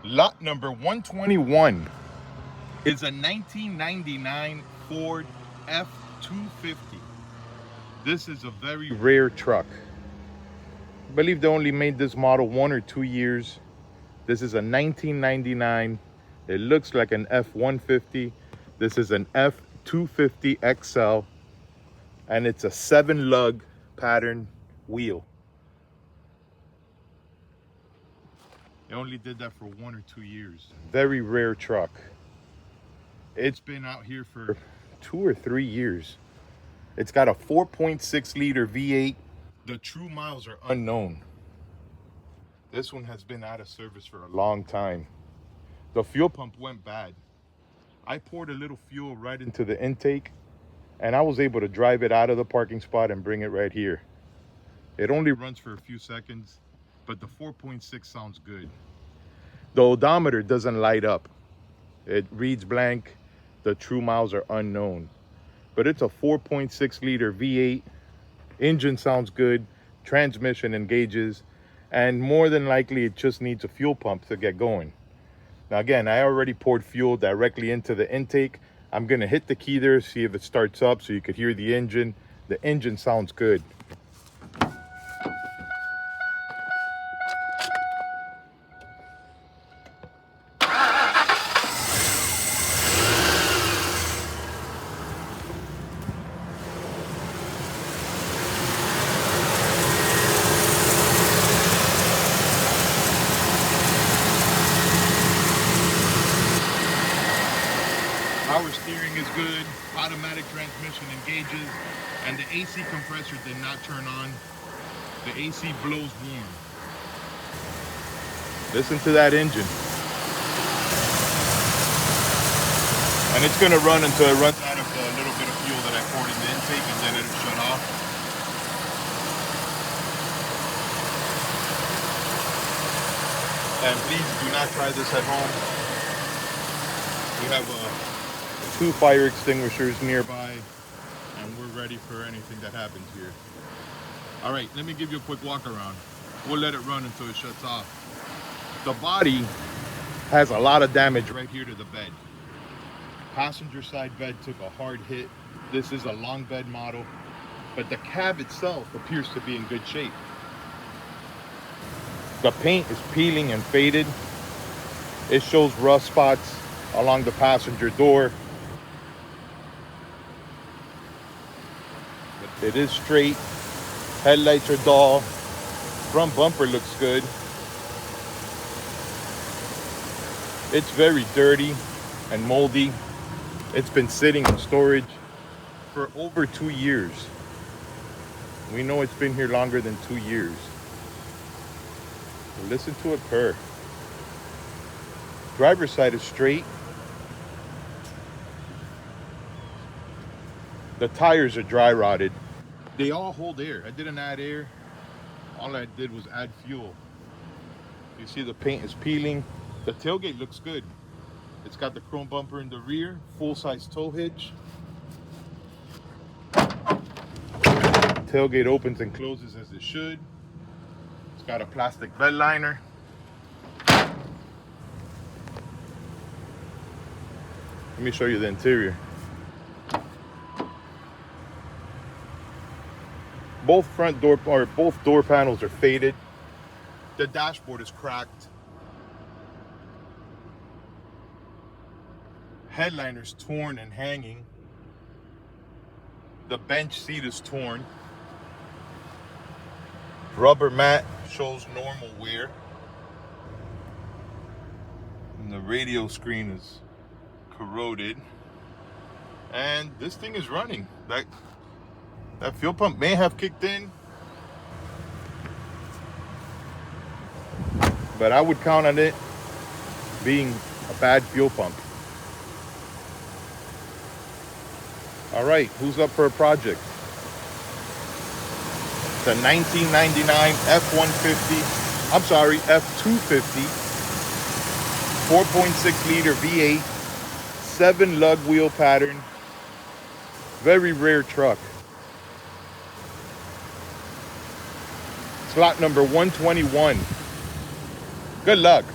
Lot number 121 is a 1999 Ford F-250. This is a very rare truck. I believe they only made this model 1 or 2 years. This is a 1999. It looks like an F-150. This is an F-250 XL, and it's a 7-lug pattern wheel. They only did that for 1 or 2 years. Very rare truck. It's been out here for 2 or 3 years. It's got a 4.6 liter V8. The true miles are unknown. This one has been out of service for a long time. The fuel pump went bad. I poured a little fuel right into the intake, and I was able to drive it out of the parking spot and bring it right here. It only runs for a few seconds, but the 4.6 sounds good. The odometer doesn't light up. It reads blank. The true miles are unknown. But it's a 4.6 liter V8. Engine sounds good. Transmission engages. And more than likely, it just needs a fuel pump to get going. Now again, I already poured fuel directly into the intake. I'm gonna hit the key there, see if it starts up so you could hear the engine. The engine sounds good. Power steering is good, automatic transmission engages, and the AC compressor did not turn on. The AC blows warm. Listen to that engine. And it's gonna run until it runs out of the little bit of fuel that I poured in the intake, and then it'll shut off. And please do not try this at home. We have 2 fire extinguishers nearby, and we're ready for anything that happens here. All right, let me give you a quick walk around. We'll let it run until it shuts off. The body has a lot of damage right here to the bed. Passenger side bed took a hard hit. This is a long bed model, but the cab itself appears to be in good shape. The paint is peeling and faded. It shows rust spots along the passenger door. It is straight. Headlights are dull. Front bumper looks good. It's very dirty and moldy. It's been sitting in storage for over 2 years. We know it's been here longer than 2 years. Listen to it purr. Driver's side is straight. The tires are dry rotted. They all hold air. I didn't add air. All I did was add fuel. You see the paint is peeling. The tailgate looks good. It's got the chrome bumper in the rear, full-size tow hitch. Tailgate opens and closes as it should. It's got a plastic bed liner. Let me show you the interior. Both door panels are faded. The dashboard is cracked. Headliner's torn and hanging. The bench seat is torn. Rubber mat shows normal wear. And the radio screen is corroded. And this thing is running. That fuel pump may have kicked in, but I would count on it being a bad fuel pump. All right, who's up for a project? The 1999 F-150, I'm sorry, F-250, 4.6 liter V8, 7-lug wheel pattern, very rare truck. Slot number 121. Good luck.